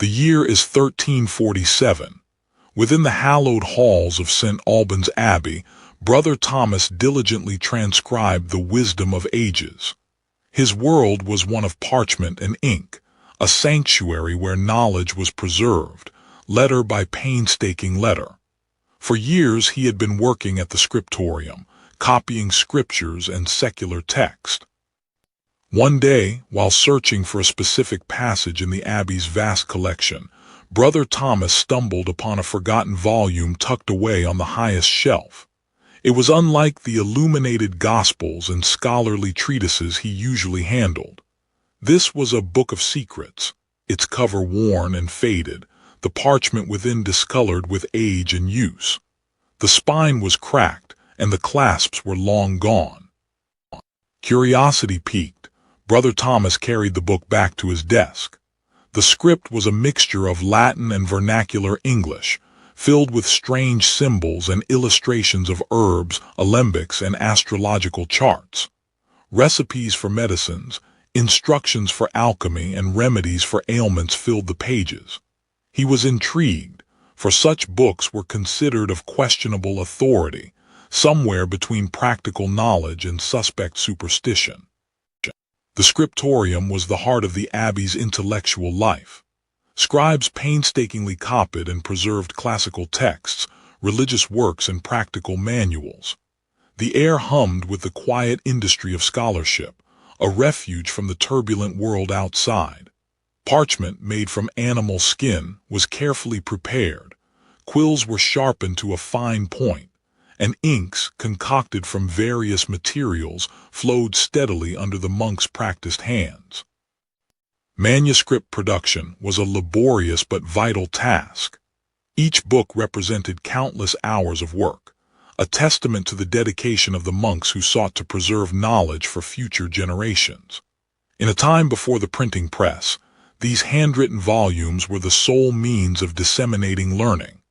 The year is 1347. Within the hallowed halls of St. Albans Abbey, Brother Thomas diligently transcribed the wisdom of ages. His world was one of parchment and ink, a sanctuary where knowledge was preserved, letter by painstaking letter. For years he had been working at the scriptorium, copying scriptures and secular text. One day, while searching for a specific passage in the Abbey's vast collection, Brother Thomas stumbled upon a forgotten volume tucked away on the highest shelf. It was unlike the illuminated Gospels and scholarly treatises he usually handled. This was a book of secrets, its cover worn and faded, the parchment within discolored with age and use. The spine was cracked, and the clasps were long gone. Curiosity piqued, Brother Thomas carried the book back to his desk. The script was a mixture of Latin and vernacular English, filled with strange symbols and illustrations of herbs, alembics, and astrological charts. Recipes for medicines, instructions for alchemy, and remedies for ailments filled the pages. He was intrigued, for such books were considered of questionable authority, somewhere between practical knowledge and suspect superstition. The scriptorium was the heart of the Abbey's intellectual life. Scribes painstakingly copied and preserved classical texts, religious works, and practical manuals. The air hummed with the quiet industry of scholarship, a refuge from the turbulent world outside. Parchment made from animal skin was carefully prepared, quills were sharpened to a fine point, and inks, concocted from various materials, flowed steadily under the monk's practiced hands. Manuscript production was a laborious but vital task. Each book represented countless hours of work, a testament to the dedication of the monks who sought to preserve knowledge for future generations. In a time before the printing press, these handwritten volumes were the sole means of disseminating learning.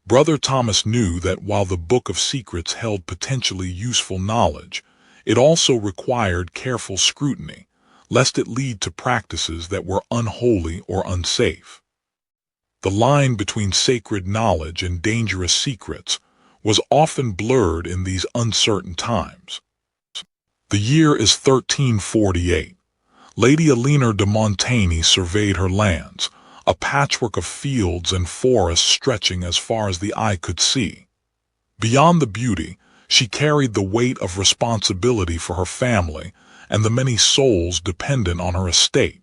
Brother Thomas knew that while the Book of Secrets held potentially useful knowledge, it also required careful scrutiny, lest it lead to practices that were unholy or unsafe. The line between sacred knowledge and dangerous secrets was often blurred in these uncertain times. The year is 1348. Lady Lunar de Montaigne surveyed her lands, a patchwork of fields and forests stretching as far as the eye could see. Beyond the beauty, she carried the weight of responsibility for her family and the many souls dependent on her estate.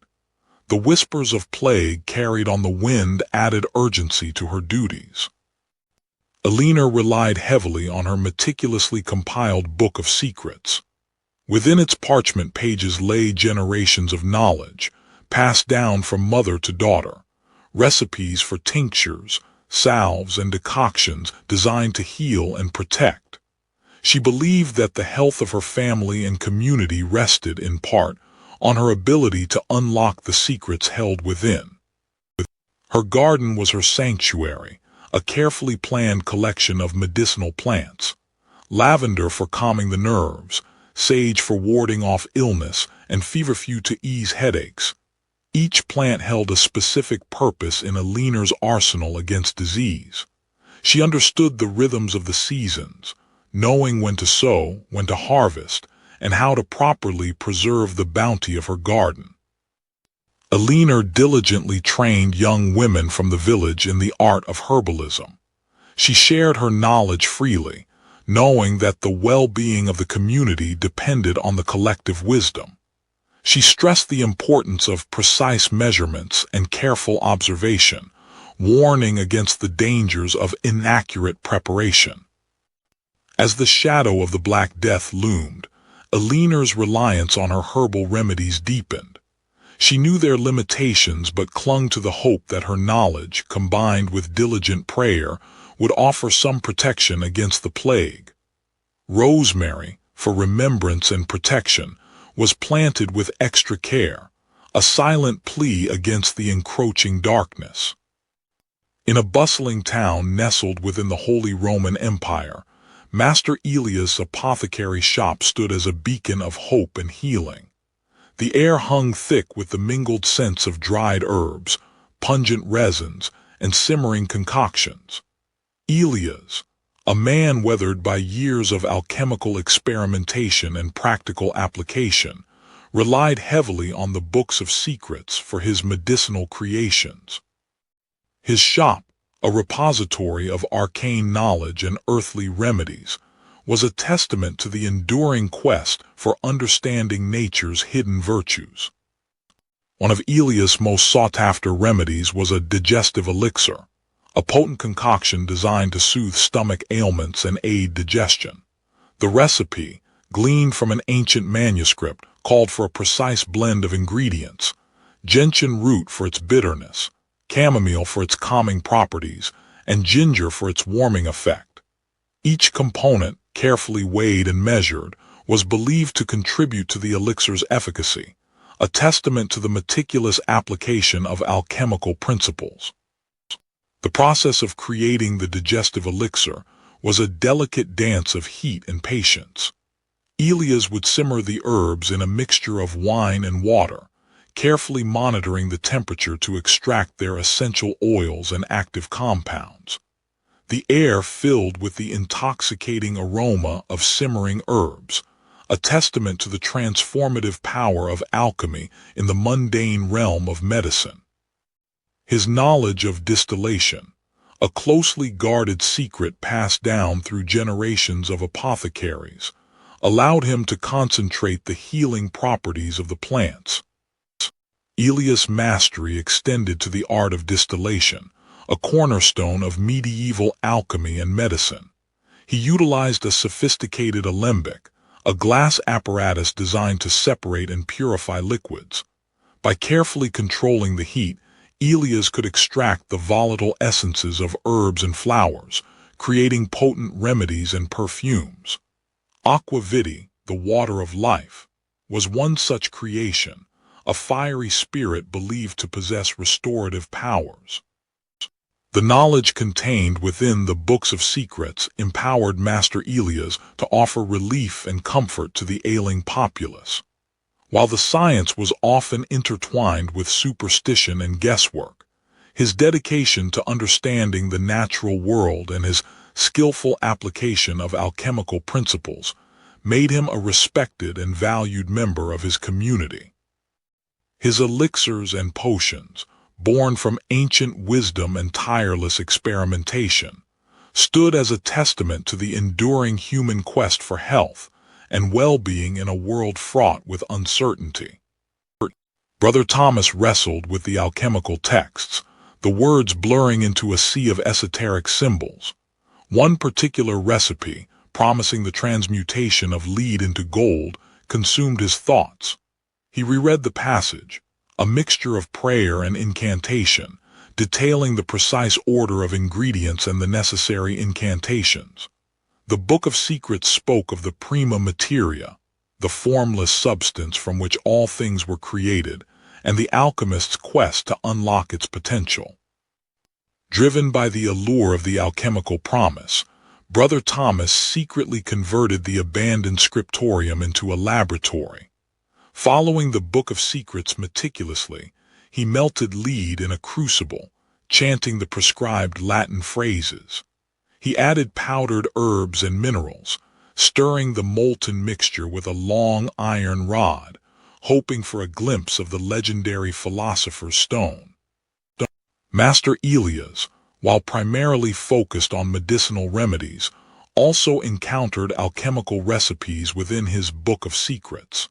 The whispers of plague carried on the wind added urgency to her duties. Lunar relied heavily on her meticulously compiled Book of Secrets. Within its parchment pages lay generations of knowledge, passed down from mother to daughter, recipes for tinctures, salves, and decoctions designed to heal and protect. She believed that the health of her family and community rested, in part, on her ability to unlock the secrets held within. Her garden was her sanctuary, a carefully planned collection of medicinal plants, lavender for calming the nerves, sage for warding off illness, and feverfew to ease headaches. Each plant held a specific purpose in Lunar's arsenal against disease. She understood the rhythms of the seasons, knowing when to sow, when to harvest, and how to properly preserve the bounty of her garden. Lunar diligently trained young women from the village in the art of herbalism. She shared her knowledge freely, knowing that the well-being of the community depended on the collective wisdom. She stressed the importance of precise measurements and careful observation, warning against the dangers of inaccurate preparation. As the shadow of the Black Death loomed, Lunar's reliance on her herbal remedies deepened. She knew their limitations but clung to the hope that her knowledge, combined with diligent prayer, would offer some protection against the plague. Rosemary, for remembrance and protection, was planted with extra care, a silent plea against the encroaching darkness. In a bustling town nestled within the Holy Roman Empire, Master Elias' apothecary shop stood as a beacon of hope and healing. The air hung thick with the mingled scents of dried herbs, pungent resins, and simmering concoctions. Elias, a man weathered by years of alchemical experimentation and practical application, relied heavily on the books of secrets for his medicinal creations. His shop, a repository of arcane knowledge and earthly remedies, was a testament to the enduring quest for understanding nature's hidden virtues. One of Elias' most sought-after remedies was a digestive elixir, a potent concoction designed to soothe stomach ailments and aid digestion. The recipe, gleaned from an ancient manuscript, called for a precise blend of ingredients: gentian root for its bitterness, chamomile for its calming properties, and ginger for its warming effect. Each component, carefully weighed and measured, was believed to contribute to the elixir's efficacy, a testament to the meticulous application of alchemical principles. The process of creating the digestive elixir was a delicate dance of heat and patience. Elias would simmer the herbs in a mixture of wine and water, carefully monitoring the temperature to extract their essential oils and active compounds. The air filled with the intoxicating aroma of simmering herbs, a testament to the transformative power of alchemy in the mundane realm of medicine. His knowledge of distillation, a closely guarded secret passed down through generations of apothecaries, allowed him to concentrate the healing properties of the plants. Elias' mastery extended to the art of distillation, a cornerstone of medieval alchemy and medicine. He utilized a sophisticated alembic, a glass apparatus designed to separate and purify liquids. By carefully controlling the heat, Elias could extract the volatile essences of herbs and flowers, creating potent remedies and perfumes. Aqua vitae, the water of life, was one such creation, a fiery spirit believed to possess restorative powers. The knowledge contained within the books of secrets empowered Master Elias to offer relief and comfort to the ailing populace. While the science was often intertwined with superstition and guesswork, his dedication to understanding the natural world and his skillful application of alchemical principles made him a respected and valued member of his community. His elixirs and potions, born from ancient wisdom and tireless experimentation, stood as a testament to the enduring human quest for health and well-being in a world fraught with uncertainty. Brother Thomas wrestled with the alchemical texts, the words blurring into a sea of esoteric symbols. One particular recipe, promising the transmutation of lead into gold, consumed his thoughts. He reread the passage, a mixture of prayer and incantation, detailing the precise order of ingredients and the necessary incantations. The Book of Secrets spoke of the prima materia, the formless substance from which all things were created, and the alchemist's quest to unlock its potential. Driven by the allure of the alchemical promise, Brother Thomas secretly converted the abandoned scriptorium into a laboratory. Following the Book of Secrets meticulously, he melted lead in a crucible, chanting the prescribed Latin phrases. He added powdered herbs and minerals, stirring the molten mixture with a long iron rod, hoping for a glimpse of the legendary philosopher's stone. Master Elias, while primarily focused on medicinal remedies, also encountered alchemical recipes within his Book of Secrets.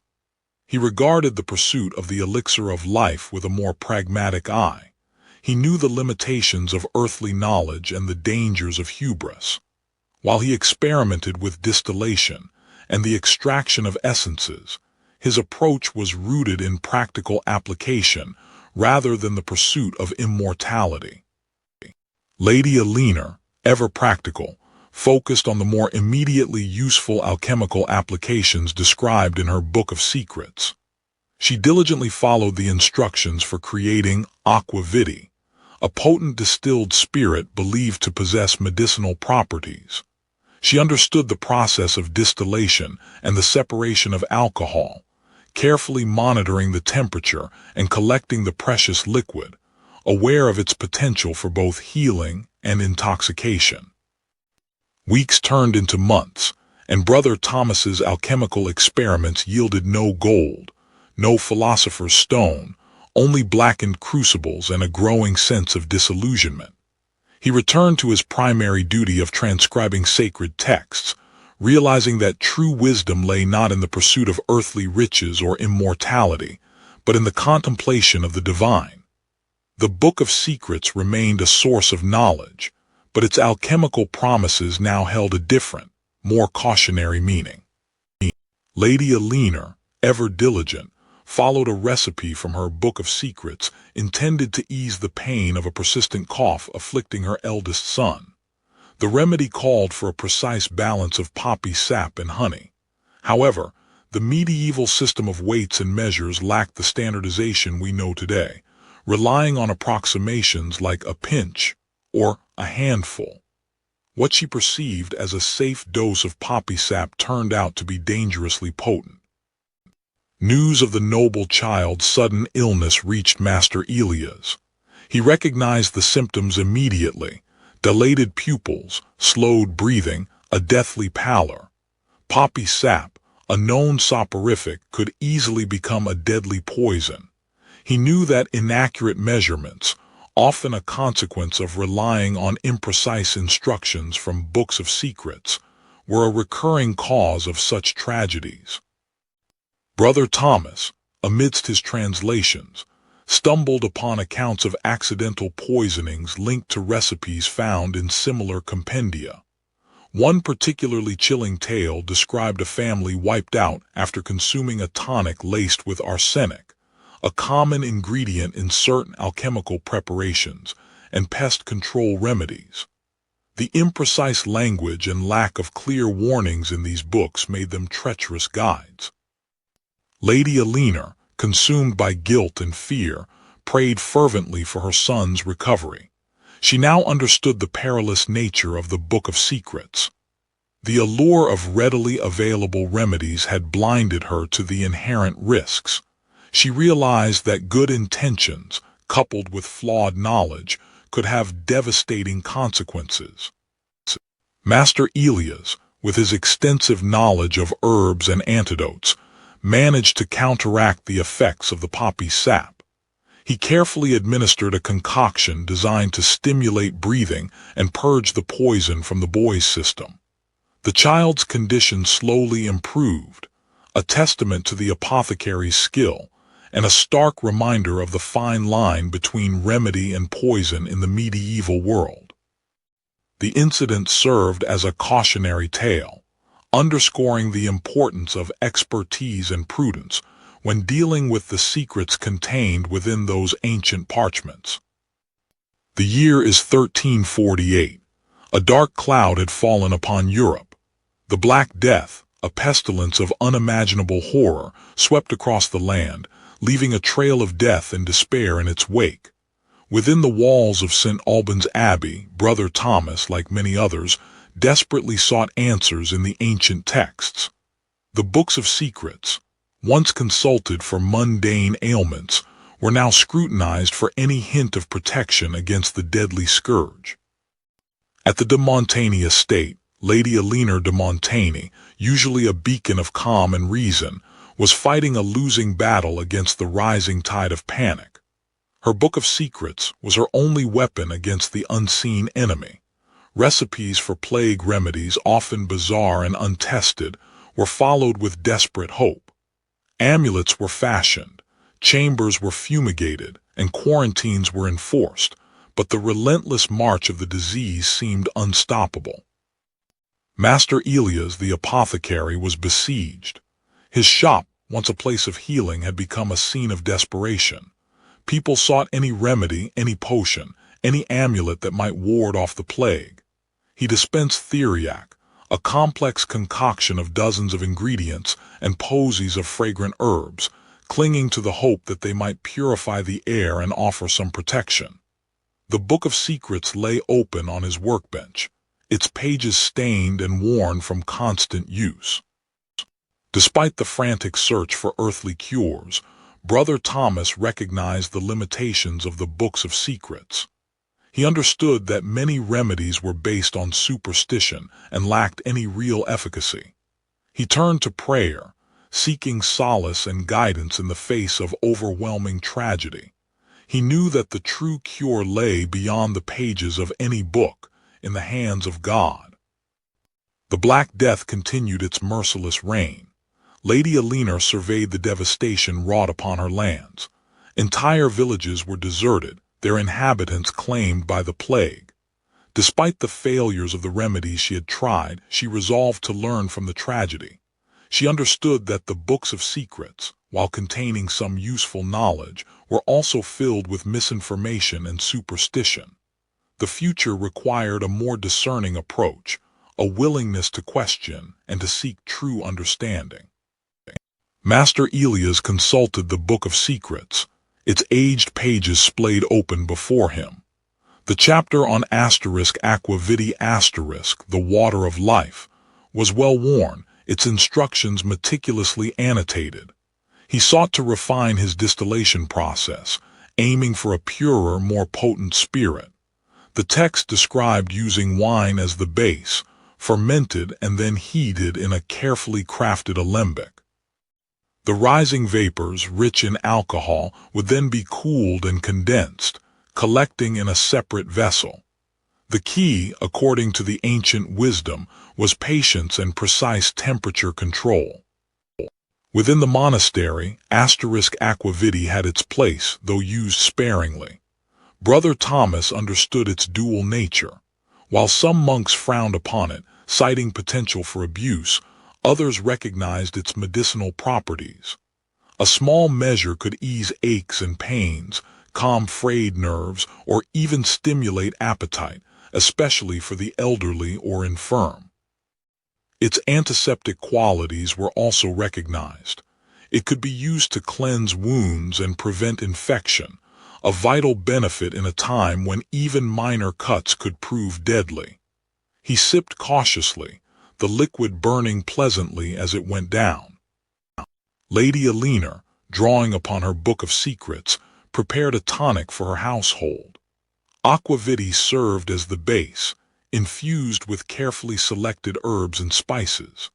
He regarded the pursuit of the elixir of life with a more pragmatic eye. He knew the limitations of earthly knowledge and the dangers of hubris. While he experimented with distillation and the extraction of essences, his approach was rooted in practical application rather than the pursuit of immortality. Lady Lunar, ever practical, focused on the more immediately useful alchemical applications described in her Book of Secrets. She diligently followed the instructions for creating aqua vitae, a potent distilled spirit believed to possess medicinal properties. She understood the process of distillation and the separation of alcohol, carefully monitoring the temperature and collecting the precious liquid, aware of its potential for both healing and intoxication. Weeks turned into months, and Brother Thomas's alchemical experiments yielded no gold, no philosopher's stone, only blackened crucibles and a growing sense of disillusionment. He returned to his primary duty of transcribing sacred texts, realizing that true wisdom lay not in the pursuit of earthly riches or immortality, but in the contemplation of the divine. The Book of Secrets remained a source of knowledge, but its alchemical promises now held a different, more cautionary meaning. Lady Lunar, ever diligent, followed a recipe from her Book of Secrets intended to ease the pain of a persistent cough afflicting her eldest son. The remedy called for a precise balance of poppy sap and honey. However, the medieval system of weights and measures lacked the standardization we know today, relying on approximations like a pinch or a handful. What she perceived as a safe dose of poppy sap turned out to be dangerously potent. News of the noble child's sudden illness reached Master Elias. He recognized the symptoms immediately: dilated pupils, slowed breathing, a deathly pallor. Poppy sap, a known soporific, could easily become a deadly poison. He knew that inaccurate measurements, often a consequence of relying on imprecise instructions from books of secrets, were a recurring cause of such tragedies. Brother Thomas, amidst his translations, stumbled upon accounts of accidental poisonings linked to recipes found in similar compendia. One particularly chilling tale described a family wiped out after consuming a tonic laced with arsenic, a common ingredient in certain alchemical preparations and pest control remedies. The imprecise language and lack of clear warnings in these books made them treacherous guides. Lady Lunar, consumed by guilt and fear, prayed fervently for her son's recovery. She now understood the perilous nature of the Book of Secrets. The allure of readily available remedies had blinded her to the inherent risks. She realized that good intentions, coupled with flawed knowledge, could have devastating consequences. Master Elias, with his extensive knowledge of herbs and antidotes, managed to counteract the effects of the poppy sap. He carefully administered a concoction designed to stimulate breathing and purge the poison from the boy's system. The child's condition slowly improved, a testament to the apothecary's skill, and a stark reminder of the fine line between remedy and poison in the medieval world. The incident served as a cautionary tale, underscoring the importance of expertise and prudence when dealing with the secrets contained within those ancient parchments. The year is 1348. A dark cloud had fallen upon Europe. The Black Death, a pestilence of unimaginable horror, swept across the land, leaving a trail of death and despair in its wake. Within the walls of St. Albans Abbey, Brother Thomas, like many others, desperately sought answers in the ancient texts. The books of secrets, once consulted for mundane ailments, were now scrutinized for any hint of protection against the deadly scourge. At the de Montaigne estate, Lady Lunar de Montaigne, usually a beacon of calm and reason, was fighting a losing battle against the rising tide of panic. Her Book of Secrets was her only weapon against the unseen enemy. Recipes for plague remedies, often bizarre and untested, were followed with desperate hope. Amulets were fashioned, chambers were fumigated, and quarantines were enforced, but the relentless march of the disease seemed unstoppable. Master Elias, the apothecary, was besieged. His shop, once a place of healing, had become a scene of desperation. People sought any remedy, any potion, any amulet that might ward off the plague. He dispensed theriac, a complex concoction of dozens of ingredients and posies of fragrant herbs, clinging to the hope that they might purify the air and offer some protection. The Book of Secrets lay open on his workbench, its pages stained and worn from constant use. Despite the frantic search for earthly cures, Brother Thomas recognized the limitations of the books of secrets. He understood that many remedies were based on superstition and lacked any real efficacy. He turned to prayer, seeking solace and guidance in the face of overwhelming tragedy. He knew that the true cure lay beyond the pages of any book, in the hands of God. The Black Death continued its merciless reign. Lady Lunar surveyed the devastation wrought upon her lands. Entire villages were deserted, their inhabitants claimed by the plague. Despite the failures of the remedies she had tried, she resolved to learn from the tragedy. She understood that the books of secrets, while containing some useful knowledge, were also filled with misinformation and superstition. The future required a more discerning approach, a willingness to question and to seek true understanding. Master Elias consulted the Book of Secrets, its aged pages splayed open before him. The chapter on aqua vitae the water of life, was well worn, its instructions meticulously annotated. He sought to refine his distillation process, aiming for a purer, more potent spirit. The text described using wine as the base, fermented and then heated in a carefully crafted alembic. The rising vapors, rich in alcohol, would then be cooled and condensed, collecting in a separate vessel. The key, according to the ancient wisdom, was patience and precise temperature control. Within the monastery, aqua vitae had its place, though used sparingly. Brother Thomas understood its dual nature. While some monks frowned upon it, citing potential for abuse, others recognized its medicinal properties. A small measure could ease aches and pains, calm frayed nerves, or even stimulate appetite, especially for the elderly or infirm. Its antiseptic qualities were also recognized. It could be used to cleanse wounds and prevent infection, a vital benefit in a time when even minor cuts could prove deadly. He sipped cautiously, the liquid burning pleasantly as it went down. Lady Lunar, drawing upon her Book of Secrets, prepared a tonic for her household. Aqua vitae served as the base, infused with carefully selected herbs and spices.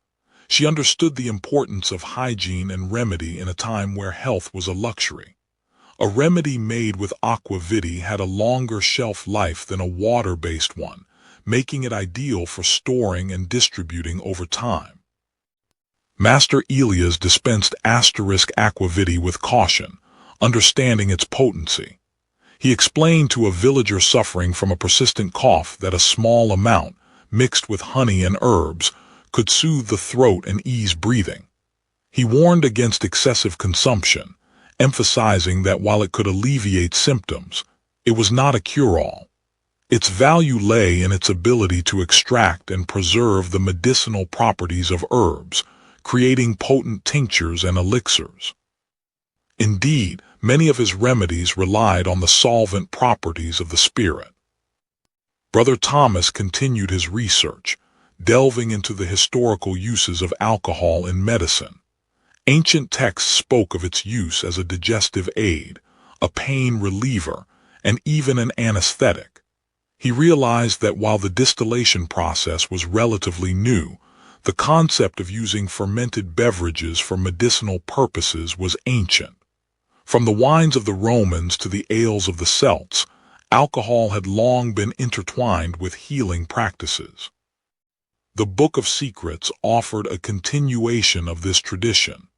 She understood the importance of hygiene and remedy in a time where health was a luxury. A remedy made with aqua vitae had a longer shelf life than a water-based one, making it ideal for storing and distributing over time. Master Elias dispensed aqua vitae with caution, understanding its potency. He explained to a villager suffering from a persistent cough that a small amount, mixed with honey and herbs, could soothe the throat and ease breathing. He warned against excessive consumption, emphasizing that while it could alleviate symptoms, it was not a cure-all. Its value lay in its ability to extract and preserve the medicinal properties of herbs, creating potent tinctures and elixirs. Indeed, many of his remedies relied on the solvent properties of the spirit. Brother Thomas continued his research, delving into the historical uses of alcohol in medicine. Ancient texts spoke of its use as a digestive aid, a pain reliever, and even an anesthetic. He realized that while the distillation process was relatively new, the concept of using fermented beverages for medicinal purposes was ancient. From the wines of the Romans to the ales of the Celts, alcohol had long been intertwined with healing practices. The Book of Secrets offered a continuation of this tradition,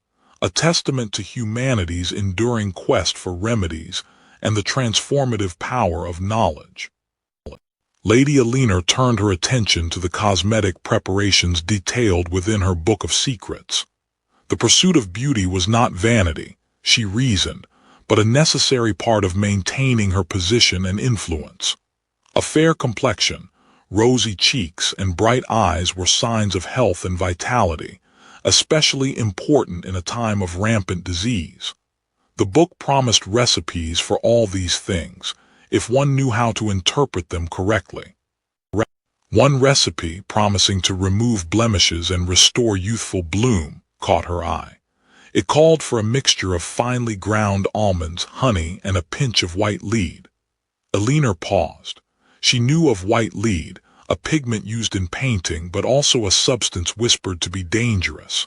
a testament to humanity's enduring quest for remedies and the transformative power of knowledge. Lady Lunar turned her attention to the cosmetic preparations detailed within her Book of Secrets. The pursuit of beauty was not vanity, she reasoned, but a necessary part of maintaining her position and influence. A fair complexion, rosy cheeks, and bright eyes were signs of health and vitality, especially important in a time of rampant disease. The book promised recipes for all these things, if one knew how to interpret them correctly. One recipe, promising to remove blemishes and restore youthful bloom, caught her eye. It called for a mixture of finely ground almonds, honey, and a pinch of white lead. Lunar paused. She knew of white lead, a pigment used in painting but also a substance whispered to be dangerous.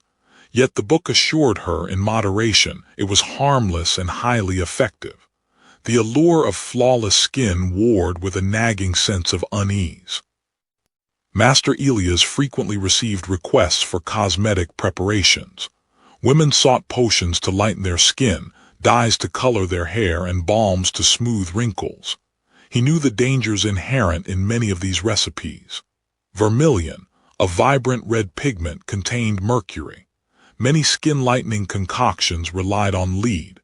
Yet the book assured her in moderation it was harmless and highly effective. The allure of flawless skin warred with a nagging sense of unease. Master Elias frequently received requests for cosmetic preparations. Women sought potions to lighten their skin, dyes to color their hair, and balms to smooth wrinkles. He knew the dangers inherent in many of these recipes. Vermilion, a vibrant red pigment, contained mercury. Many skin-lightening concoctions relied on lead.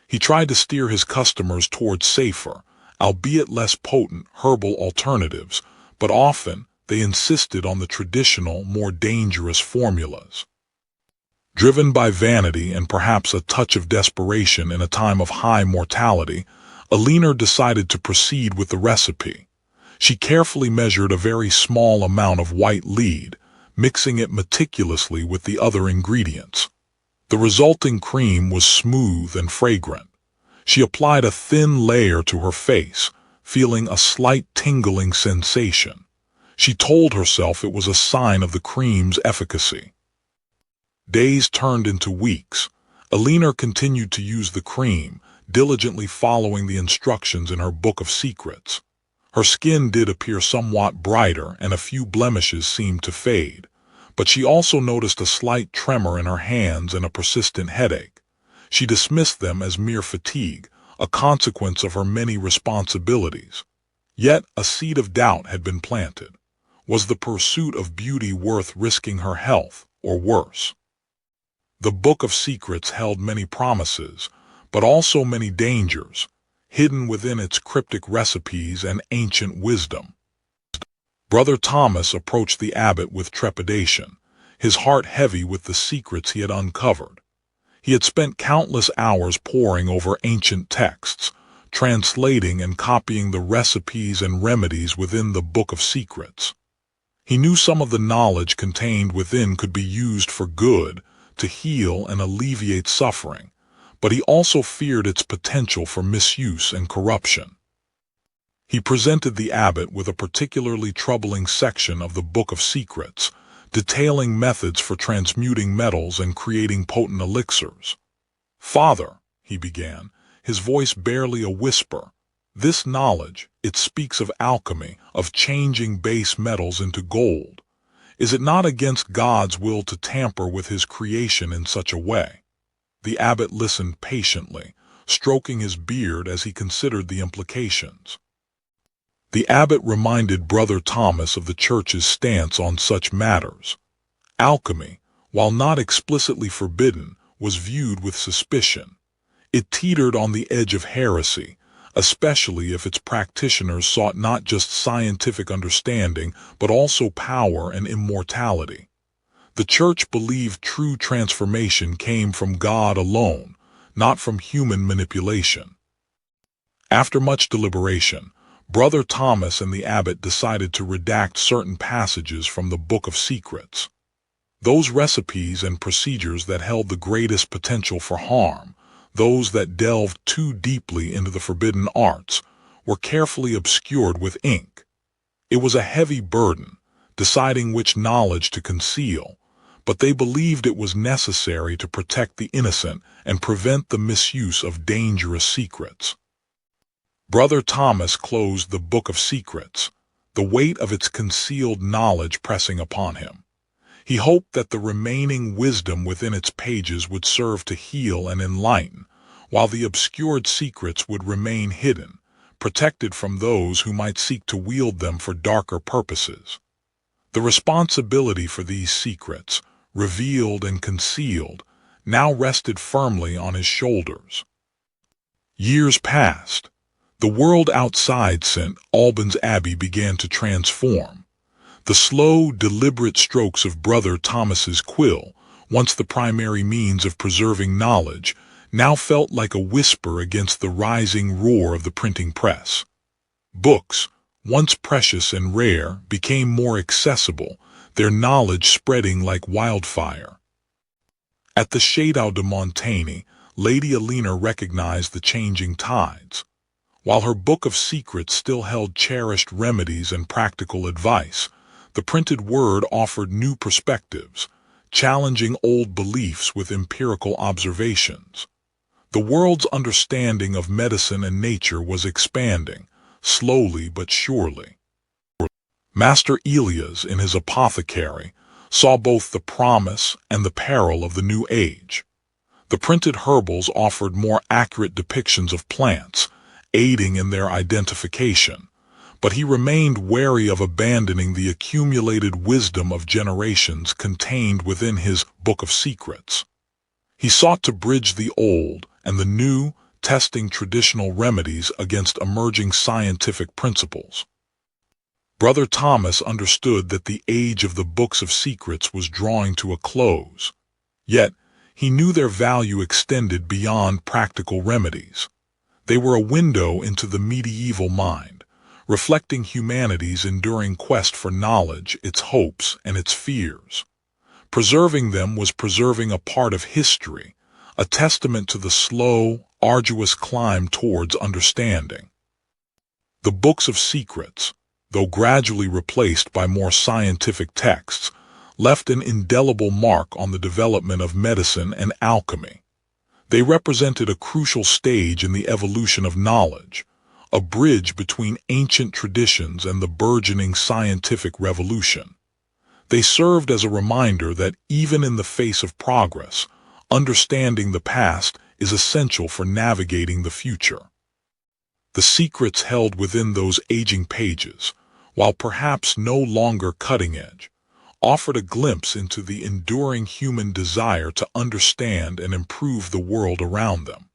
He tried to steer his customers towards safer, albeit less potent, herbal alternatives, but often they insisted on the traditional, more dangerous formulas. Driven by vanity and perhaps a touch of desperation in a time of high mortality, Lunar decided to proceed with the recipe. She carefully measured a very small amount of white lead, mixing it meticulously with the other ingredients. The resulting cream was smooth and fragrant. She applied a thin layer to her face, feeling a slight tingling sensation. She told herself it was a sign of the cream's efficacy. Days turned into weeks. Lunar continued to use the cream, diligently following the instructions in her book of secrets. Her skin did appear somewhat brighter and a few blemishes seemed to fade, but she also noticed a slight tremor in her hands and a persistent headache. She dismissed them as mere fatigue, a consequence of her many responsibilities. Yet a seed of doubt had been planted. Was the pursuit of beauty worth risking her health, or worse? The Book of Secrets held many promises, but also many dangers, hidden within its cryptic recipes and ancient wisdom. Brother Thomas approached the abbot with trepidation, his heart heavy with the secrets he had uncovered. He had spent countless hours poring over ancient texts, translating and copying the recipes and remedies within the Book of Secrets. He knew some of the knowledge contained within could be used for good, to heal and alleviate suffering, but he also feared its potential for misuse and corruption. He presented the abbot with a particularly troubling section of the Book of Secrets, detailing methods for transmuting metals and creating potent elixirs. "Father," he began, his voice barely a whisper, "this knowledge, it speaks of alchemy, of changing base metals into gold. Is it not against God's will to tamper with his creation in such a way?" The abbot listened patiently, stroking his beard as he considered the implications. The abbot reminded Brother Thomas of the Church's stance on such matters. Alchemy, while not explicitly forbidden, was viewed with suspicion. It teetered on the edge of heresy, especially if its practitioners sought not just scientific understanding but also power and immortality. The Church believed true transformation came from God alone, not from human manipulation. After much deliberation, Brother Thomas and the abbot decided to redact certain passages from the Book of Secrets. Those recipes and procedures that held the greatest potential for harm, those that delved too deeply into the forbidden arts, were carefully obscured with ink. It was a heavy burden, deciding which knowledge to conceal, but they believed it was necessary to protect the innocent and prevent the misuse of dangerous secrets. Brother Thomas closed the Book of Secrets, the weight of its concealed knowledge pressing upon him. He hoped that the remaining wisdom within its pages would serve to heal and enlighten, while the obscured secrets would remain hidden, protected from those who might seek to wield them for darker purposes. The responsibility for these secrets, revealed and concealed, now rested firmly on his shoulders. Years passed. The world outside St. Albans Abbey began to transform. The slow, deliberate strokes of Brother Thomas's quill, once the primary means of preserving knowledge, now felt like a whisper against the rising roar of the printing press. Books, once precious and rare, became more accessible, their knowledge spreading like wildfire. At the Château de Montaigne, Lady Alina recognized the changing tides. While her book of secrets still held cherished remedies and practical advice, the printed word offered new perspectives, challenging old beliefs with empirical observations. The world's understanding of medicine and nature was expanding, slowly but surely. Master Elias, in his Apothecary, saw both the promise and the peril of the new age. The printed herbals offered more accurate depictions of plants, aiding in their identification, but he remained wary of abandoning the accumulated wisdom of generations contained within his Book of Secrets. He sought to bridge the old and the new, testing traditional remedies against emerging scientific principles. Brother Thomas understood that the age of the Books of Secrets was drawing to a close. Yet, he knew their value extended beyond practical remedies. They were a window into the medieval mind, reflecting humanity's enduring quest for knowledge, its hopes, and its fears. Preserving them was preserving a part of history, a testament to the slow, arduous climb towards understanding. The Books of Secrets, though gradually replaced by more scientific texts, left an indelible mark on the development of medicine and alchemy. They represented a crucial stage in the evolution of knowledge, a bridge between ancient traditions and the burgeoning scientific revolution. They served as a reminder that even in the face of progress, understanding the past is essential for navigating the future. The secrets held within those aging pages, while perhaps no longer cutting-edge, offered a glimpse into the enduring human desire to understand and improve the world around them.